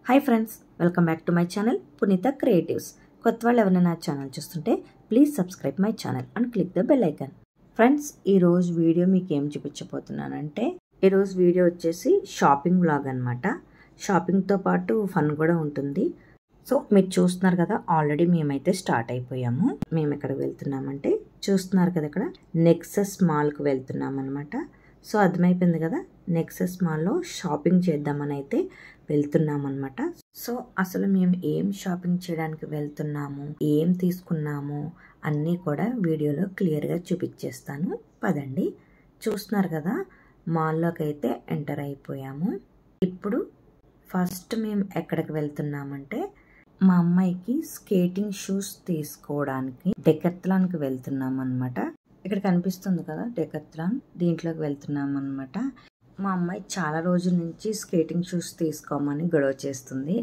Hi friends, welcome back to my channel పునీత creatives. కొత్త వాళ్ళు ఎవరైనా నా ఛానల్ చూస్తుంటే please subscribe my channel and click the bell icon. Friends, ఈరోజు వీడియో మీకు ఏం చూపించబోతున్నానంటే, ఈరోజు వీడియో వచ్చేసి షాపింగ్ వ్లాగ్ అనమాట. షాపింగ్తో పాటు ఫన్ కూడా ఉంటుంది. సో మీరు చూస్తున్నారు కదా, ఆల్రెడీ మేమైతే స్టార్ట్ అయిపోయాము. మేము ఎక్కడికి వెళ్తున్నామంటే చూస్తున్నారు కదా, ఇక్కడ నెక్సస్ మాల్కి వెళ్తున్నాం అనమాట. సో అర్థమైపోయింది కదా, నెక్సస్ మాల్లో షాపింగ్ చేద్దామని అయితే వెళ్తున్నాం అనమాట. సో అసలు మేము ఏం షాపింగ్ చేయడానికి వెళ్తున్నాము, ఏం తీసుకున్నాము అన్నీ కూడా వీడియోలో క్లియర్గా చూపించేస్తాను. పదండి. చూస్తున్నారు కదా, మాల్లోకి అయితే ఎంటర్ అయిపోయాము. ఇప్పుడు ఫస్ట్ మేము ఎక్కడికి వెళ్తున్నామంటే, మా అమ్మాయికి స్కేటింగ్ షూస్ తీసుకోవడానికి డెకత్లాన్కి వెళ్తున్నాం అనమాట. ఇక్కడ కనిపిస్తుంది కదా డెకత్లాన్, దీంట్లోకి వెళ్తున్నాం అనమాట. మా అమ్మాయి చాలా రోజుల నుంచి స్కేటింగ్ షూస్ తీసుకోమని గొడవ చేస్తుంది.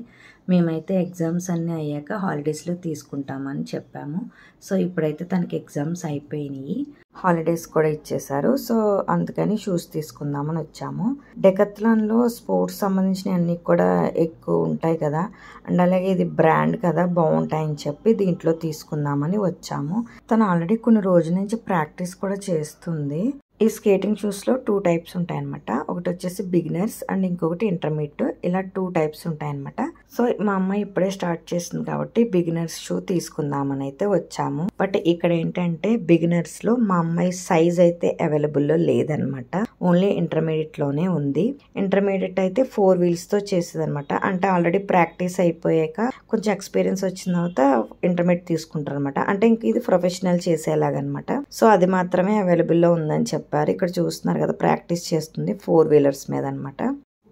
మేమైతే ఎగ్జామ్స్ అన్నీ అయ్యాక హాలిడేస్లో తీసుకుంటామని చెప్పాము. సో ఇప్పుడైతే తనకి ఎగ్జామ్స్ అయిపోయినాయి, హాలిడేస్ కూడా ఇచ్చేసారు. సో అందుకని షూస్ తీసుకుందామని వచ్చాము. డెకత్లాన్లో స్పోర్ట్స్ సంబంధించిన అన్నీ కూడా ఎక్కువ ఉంటాయి కదా, అండ్ అలాగే ఇది బ్రాండ్ కదా, బాగుంటాయని చెప్పి దీంట్లో తీసుకుందామని వచ్చాము. తను ఆల్రెడీ కొన్ని రోజుల నుంచి ప్రాక్టీస్ కూడా చేస్తుంది. ఈ స్కేటింగ్ షూస్లో 2 టైప్స్ ఉంటాయన్నమాట. ఒకటి వచ్చేసి బిగినర్స్ అండ్ ఇంకొకటి ఇంటర్మీడియట్, ఇలా 2 టైప్స్ ఉంటాయన్నమాట. సో మా అమ్మాయి ఇప్పుడే స్టార్ట్ చేస్తుంది కాబట్టి బిగినర్స్ షూ తీసుకుందామని అయితే వచ్చాము. బట్ ఇక్కడ ఏంటంటే బిగినర్స్ లో మా అమ్మాయి సైజ్ అయితే అవైలబుల్లో లేదనమాట, ఓన్లీ ఇంటర్మీడియట్ లోనే ఉంది. ఇంటర్మీడియట్ అయితే 4 వీల్స్ తో చేసేది అనమాట. అంటే ఆల్రెడీ ప్రాక్టీస్ అయిపోయాక కొంచెం ఎక్స్పీరియన్స్ వచ్చిన తర్వాత ఇంటర్మీడియట్ తీసుకుంటారు అనమాట. అంటే ఇంక ఇది ప్రొఫెషనల్ చేసేలాగనమాట. సో అది మాత్రమే అవైలబుల్లో ఉందని చెప్పారు. ఇక్కడ చూస్తున్నారు కదా, ప్రాక్టీస్ చేస్తుంది 4 వీలర్స్ మీద అనమాట.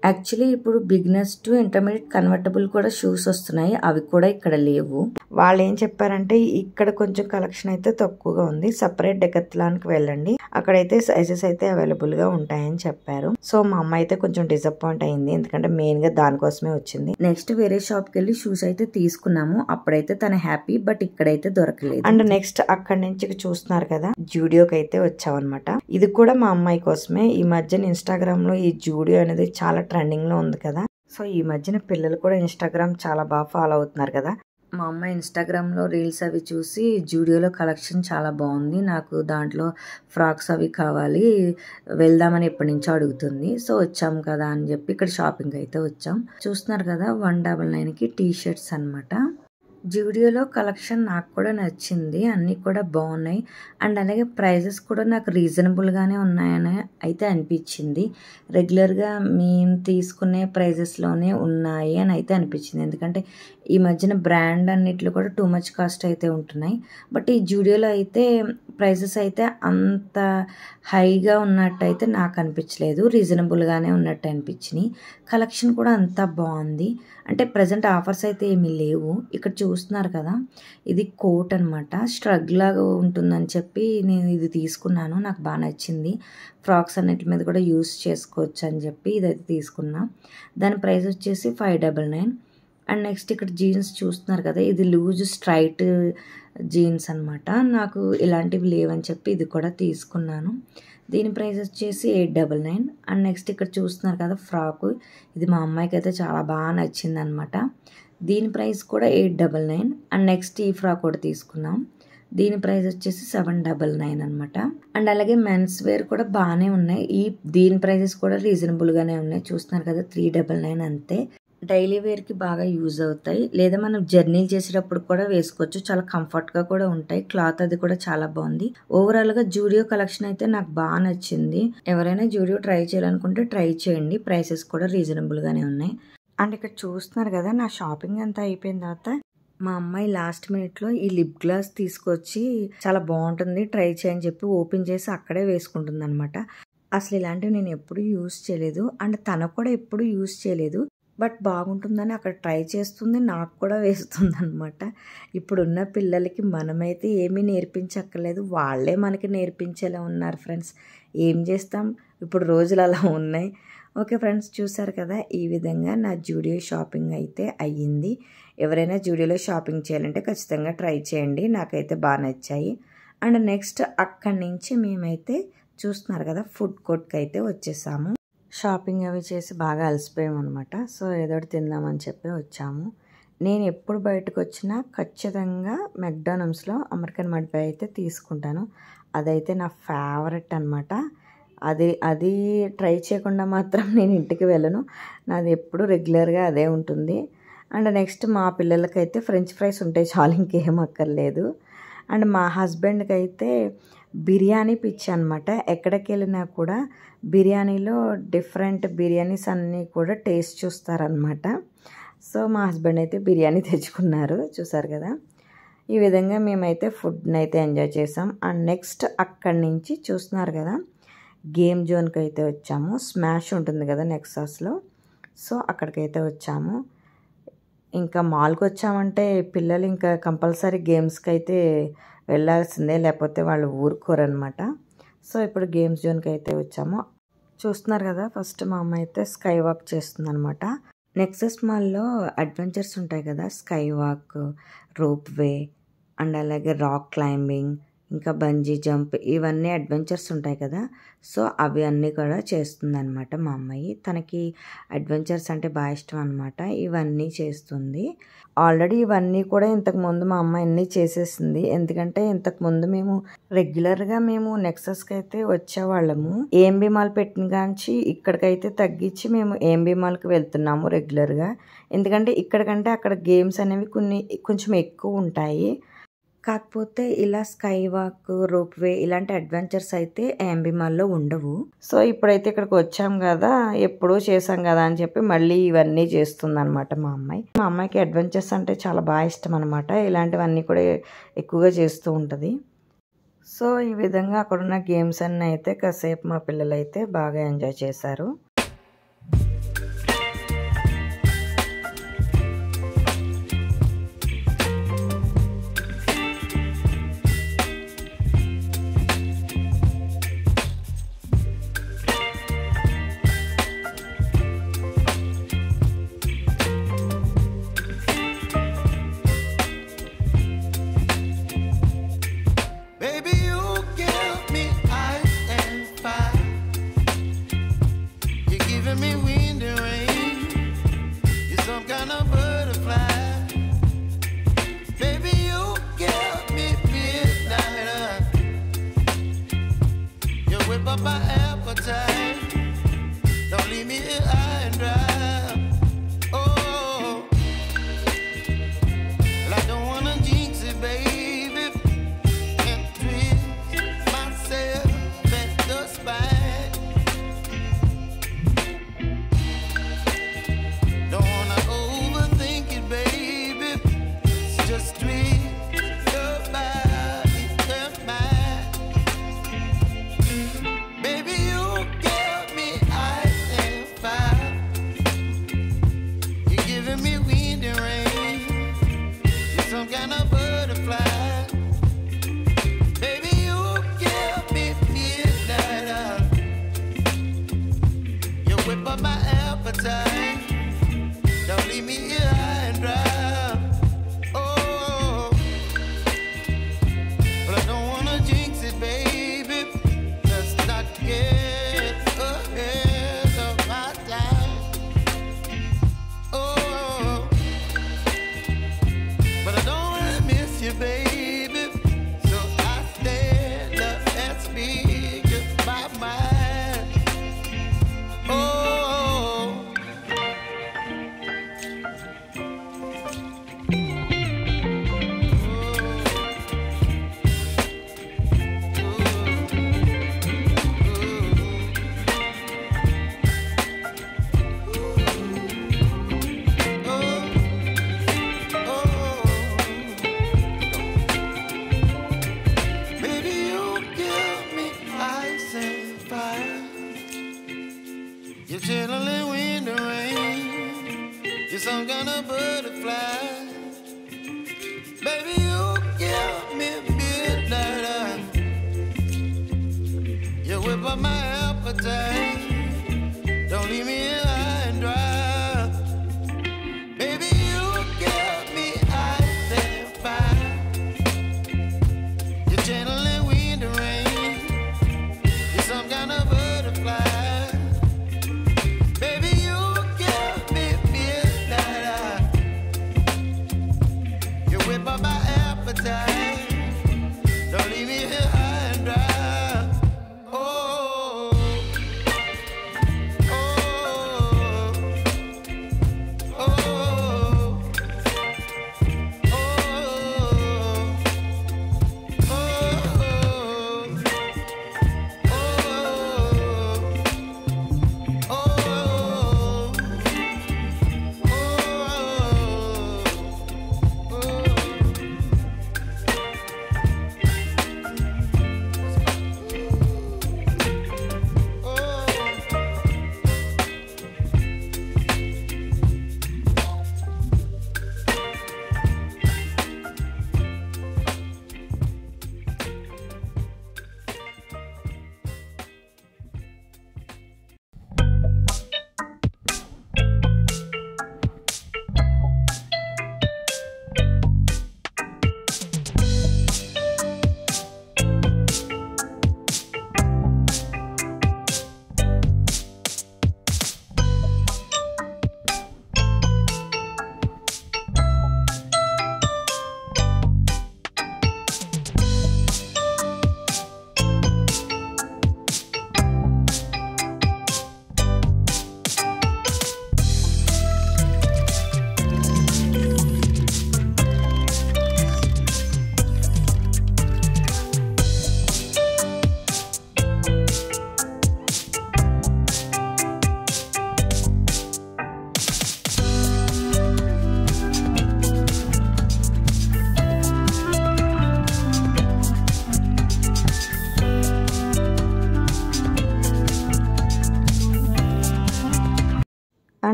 యాక్చువల్లీ ఇప్పుడు బిగినర్స్ టు ఇంటర్మీడియట్ కన్వర్టబుల్ కూడా షూస్ వస్తున్నాయి, అవి కూడా ఇక్కడ లేవు. వాళ్ళు ఏం చెప్పారంటే, ఇక్కడ కొంచెం కలెక్షన్ అయితే తక్కువగా ఉంది, సపరేట్ డెకత్లాన్కి వెళ్ళండి, అక్కడైతే సైజెస్ అయితే అవైలబుల్ గా ఉంటాయని చెప్పారు. సో మా అమ్మ అయితే కొంచెం డిసప్పాయింట్ అయింది, ఎందుకంటే మెయిన్ గా దానికోసమే వచ్చింది. నెక్స్ట్ వేరే షాప్ కి వెళ్ళి షూస్ అయితే తీసుకున్నాము, అప్పుడైతే తన హ్యాపీ. బట్ ఇక్కడైతే దొరకలేదు. అండ్ నెక్స్ట్ అక్కడి నుంచి చూస్తున్నారు కదా, జూడియోకి అయితే వచ్చామన్నమాట. ఇది కూడా మా అమ్మాయి కోసమే. ఈ మధ్యన ఇన్స్టాగ్రామ్ లో ఈ జూడియో అనేది చాలా ట్రెండింగ్ లో ఉంది కదా. సో ఈ మధ్యన పిల్లలు కూడా ఇన్స్టాగ్రామ్ చాలా బాగా ఫాలో అవుతున్నారు కదా. మా అమ్మ ఇన్స్టాగ్రామ్ లో రీల్స్ అవి చూసి జూడియోలో కలెక్షన్ చాలా బాగుంది, నాకు దాంట్లో ఫ్రాక్స్ అవి కావాలి, వెళ్దామని ఎప్పటి నుంచో అడుగుతుంది. సో వచ్చాం కదా అని చెప్పి ఇక్కడ షాపింగ్ అయితే వచ్చాం. చూస్తున్నారు కదా, 199కి టీ షర్ట్స్ అనమాట. జూడియోలో కలెక్షన్ నాకు కూడా నచ్చింది, అన్నీ కూడా బాగున్నాయి. అండ్ అలాగే ప్రైజెస్ కూడా నాకు రీజనబుల్గానే ఉన్నాయని అయితే అనిపించింది. రెగ్యులర్గా మేము తీసుకునే ప్రైజెస్లోనే ఉన్నాయి అని అయితే అనిపించింది. ఎందుకంటే ఈ మధ్యన బ్రాండ్ అన్నిట్లో కూడా టూ మచ్ కాస్ట్ అయితే ఉంటున్నాయి. బట్ ఈ జూడియోలో అయితే ప్రైజెస్ అయితే అంత హైగా ఉన్నట్టు అయితే నాకు అనిపించలేదు, రీజనబుల్గానే ఉన్నట్టు అనిపించినాయి. కలెక్షన్ కూడా అంతా బాగుంది. అంటే ప్రజెంట్ ఆఫర్స్ అయితే ఏమీ లేవు. ఇక్కడ చూస్తున్నారు కదా, ఇది కోట్ అనమాట, స్ట్రగ్ లాగా ఉంటుందని చెప్పి నేను ఇది తీసుకున్నాను, నాకు బాగా నచ్చింది. ఫ్రాక్స్ అన్నిటి మీద కూడా యూస్ చేసుకోవచ్చు అని చెప్పి ఇదైతే తీసుకున్నా. దాని ప్రైస్ వచ్చేసి 599. అండ్ నెక్స్ట్ ఇక్కడ జీన్స్ చూస్తున్నారు కదా, ఇది లూజ్ స్ట్రైట్ జీన్స్ అనమాట. నాకు ఇలాంటివి లేవని చెప్పి ఇది కూడా తీసుకున్నాను. దీని ప్రైస్ వచ్చేసి 899. అండ్ నెక్స్ట్ ఇక్కడ చూస్తున్నారు కదా ఫ్రాకు, ఇది మా అమ్మాయికి అయితే చాలా బాగా నచ్చింది అనమాట. దీని ప్రైస్ కూడా 899. అండ్ నెక్స్ట్ ఈ ఫ్రాక్ కూడా తీసుకున్నాం, దీని ప్రైస్ వచ్చేసి 799 అనమాట. అండ్ అలాగే మెన్స్ వేర్ కూడా బాగానే ఉన్నాయి, దీని ప్రైజెస్ కూడా రీజనబుల్గానే ఉన్నాయి. చూస్తున్నారు కదా, 399 అంతే. డైలీ వేర్కి బాగా యూజ్ అవుతాయి, లేదా మనం జర్నీలు చేసేటప్పుడు కూడా వేసుకోవచ్చు, చాలా కంఫర్ట్గా కూడా ఉంటాయి. క్లాత్ అది కూడా చాలా బాగుంది. ఓవరాల్గా జూడియో కలెక్షన్ అయితే నాకు బాగా నచ్చింది. ఎవరైనా జూడియో ట్రై చేయాలనుకుంటే ట్రై చేయండి, ప్రైసెస్ కూడా రీజనబుల్గానే ఉన్నాయి. అండ్ ఇక్కడ చూస్తున్నారు కదా, నా షాపింగ్ అంతా అయిపోయిన తర్వాత మా అమ్మాయి లాస్ట్ మినిట్లో ఈ లిప్ గ్లాస్ తీసుకొచ్చి చాలా బాగుంటుంది ట్రై చేయని చెప్పి ఓపెన్ చేసి అక్కడే వేసుకుంటుంది అనమాట. అసలు ఇలాంటివి నేను ఎప్పుడు యూజ్ చేయలేదు, అండ్ తను కూడా ఎప్పుడు యూజ్ చేయలేదు. బట్ బాగుంటుందని అక్కడ ట్రై చేస్తుంది, నాకు కూడా వేస్తుంది అనమాట. ఇప్పుడున్న పిల్లలకి మనమైతే ఏమీ నేర్పించక్కర్లేదు, వాళ్ళే మనకి నేర్పించేలా ఉన్నారు ఫ్రెండ్స్. ఏం చేస్తాం, ఇప్పుడు రోజులు అలా ఉన్నాయి. ఓకే ఫ్రెండ్స్, చూసారు కదా, ఈ విధంగా నా జూడియో షాపింగ్ అయితే అయ్యింది. ఎవరైనా జూడియోలో షాపింగ్ చేయాలంటే ఖచ్చితంగా ట్రై చేయండి, నాకైతే బాగా నచ్చాయి. అండ్ నెక్స్ట్ అక్కడి నుంచి మేమైతే చూస్తున్నారు కదా, ఫుడ్ కోర్ట్కి అయితే వచ్చేసాము. షాపింగ్ అవి చేసి బాగా అలసిపోయామన్నమాట. సో ఏదో ఒకటి తిందామని చెప్పి వచ్చాము. నేను ఎప్పుడు బయటకు వచ్చినా ఖచ్చితంగా మెక్డానల్డ్స్లో అమెరికన్ మడిపాయ అయితే తీసుకుంటాను. అదైతే నా ఫేవరెట్ అనమాట. అది ట్రై చేయకుండా మాత్రం నేను ఇంటికి వెళ్ళను. నాది ఎప్పుడు రెగ్యులర్గా అదే ఉంటుంది. అండ్ నెక్స్ట్ మా పిల్లలకైతే ఫ్రెంచ్ ఫ్రైస్ ఉంటాయి చాలు, ఇంకేం అక్కర్లేదు. అండ్ మా హస్బెండ్కి అయితే బిర్యానీ పిచ్చి అనమాట. ఎక్కడికి వెళ్ళినా కూడా బిర్యానీలో డిఫరెంట్ బిర్యానీస్ అన్నీ కూడా టేస్ట్ చూస్తారనమాట. సో మా హస్బెండ్ అయితే బిర్యానీ తెచ్చుకున్నారు, చూసారు కదా. ఈ విధంగా మేమైతే ఫుడ్ని అయితే ఎంజాయ్ చేసాం. అండ్ నెక్స్ట్ అక్కడి నుంచి చూస్తున్నారు కదా, గేమ్ జోన్కి అయితే వచ్చాము. స్మాష్ ఉంటుంది కదా నెక్సాస్లో, సో అక్కడికైతే వచ్చాము. ఇంకా మాల్కి వచ్చామంటే పిల్లలు ఇంకా కంపల్సరీ గేమ్స్కి అయితే వెళ్ళాల్సిందే, లేకపోతే వాళ్ళు ఊరుకోరనమాట. సో ఇప్పుడు గేమ్స్ జోన్కి అయితే వచ్చాము. చూస్తున్నారు కదా, ఫస్ట్ మా అమ్మ అయితే స్కై వాక్ చేస్తుంది అనమాట. నెక్సస్ మాల్లో అడ్వెంచర్స్ ఉంటాయి కదా, sky walk, rope way and అలాగే రాక్ క్లైంబింగ్, ఇంకా బంజీ జంప్, ఇవన్నీ అడ్వెంచర్స్ ఉంటాయి కదా. సో అవి అన్నీ కూడా చేస్తుందన్నమాట మా అమ్మాయి. తనకి అడ్వెంచర్స్ అంటే బాగా ఇష్టం అనమాట. ఇవన్నీ చేస్తుంది. ఆల్రెడీ ఇవన్నీ కూడా ఇంతకుముందు మా అమ్మాయి అన్నీ చేసేసింది. ఎందుకంటే ఇంతకుముందు మేము రెగ్యులర్గా నెక్సస్కి అయితే వచ్చేవాళ్ళము. ఏఎంబీ మాల్ పెట్టిన కాంచి ఇక్కడికైతే తగ్గించి మేము ఏఎంబీ మాల్కి వెళ్తున్నాము రెగ్యులర్గా. ఎందుకంటే ఇక్కడికంటే అక్కడ గేమ్స్ అనేవి కొంచెం ఎక్కువ ఉంటాయి. కాకపోతే ఇలా స్కై వాక్, రోప్ వే ఇలాంటి అడ్వెంచర్స్ అయితే ఏఎంబీ మాల్లో ఉండవు. సో ఇప్పుడైతే ఇక్కడికి వచ్చాం కదా, ఎప్పుడూ చేసాం కదా అని చెప్పి మళ్ళీ ఇవన్నీ చేస్తుంది అనమాట మా అమ్మాయి. మా అమ్మాయికి అడ్వెంచర్స్ అంటే చాలా బాగా ఇష్టం అనమాట. ఇలాంటివన్నీ కూడా ఎక్కువగా చేస్తూ ఉంటుంది. సో ఈ విధంగా అక్కడున్న గేమ్స్ అన్నీ అయితే కాసేపు మా పిల్లలు అయితే బాగా ఎంజాయ్ చేశారు. Some kind of butterfly, baby. You give me midnight. You whip up my appetite. Don't leave me high and dry, baby. You give me ice and fire. You're channeling wind and rain. You're some kind of butterfly.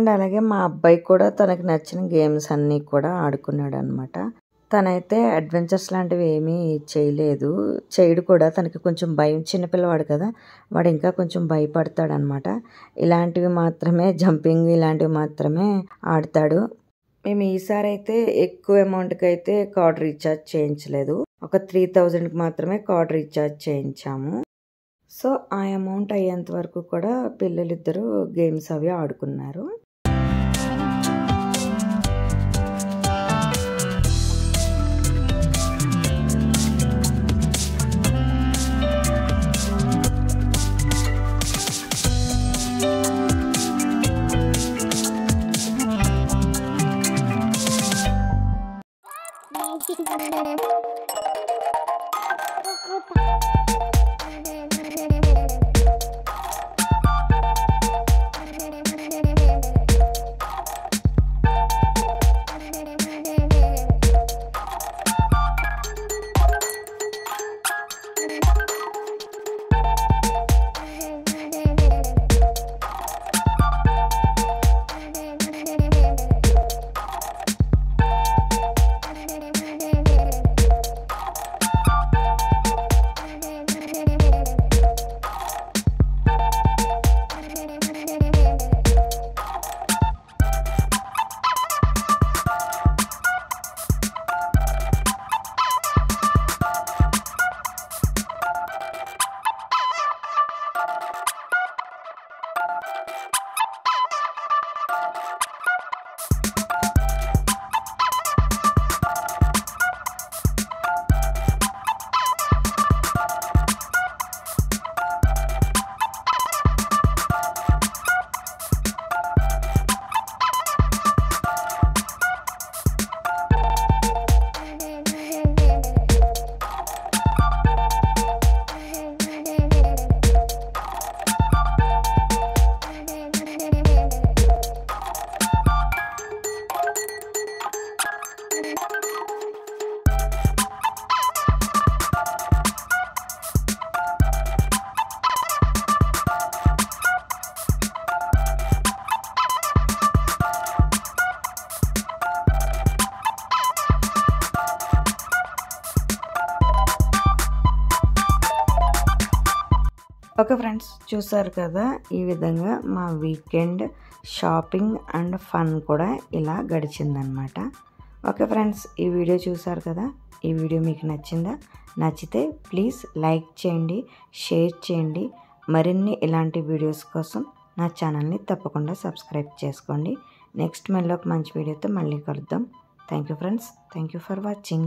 And అలాగే మా అబ్బాయి కూడా తనకు నచ్చిన games అన్నీ కూడా ఆడుకున్నాడు అనమాట. తనైతే అడ్వెంచర్స్ లాంటివి ఏమీ చేయడు కూడా. తనకి కొంచెం భయం, చిన్నపిల్లవాడు కదా, వాడు ఇంకా కొంచెం భయపడతాడనమాట. ఇలాంటివి మాత్రమే, జంపింగ్ ఇలాంటివి మాత్రమే ఆడతాడు. మేము ఈసారి అయితే ఎక్కువ అమౌంట్కి అయితే కార్డ్ రీఛార్జ్ చేయించలేదు. ఒక 3000కి మాత్రమే కార్డ్ రీఛార్జ్ చేయించాము. సో ఆ అమౌంట్ అయ్యేంత వరకు కూడా పిల్లలిద్దరూ గేమ్స్ అవి ఆడుకున్నారు. ఓకే ఫ్రెండ్స్, చూసారు కదా, ఈ విధంగా మా వీకెండ్ షాపింగ్ అండ్ ఫన్ కూడా ఇలా గడిచిందనమాట. ఓకే ఫ్రెండ్స్, ఈ వీడియో చూసారు కదా, ఈ వీడియో మీకు నచ్చిందా? నచ్చితే ప్లీజ్ లైక్ చేయండి, షేర్ చేయండి. మరిన్ని ఇలాంటి వీడియోస్ కోసం నా ఛానల్ని తప్పకుండా సబ్స్క్రైబ్ చేసుకోండి. నెక్స్ట్ మళ్ళీ ఒక మంచి వీడియోతో మళ్ళీ కలుద్దాం. Thank you friends, thank you for watching.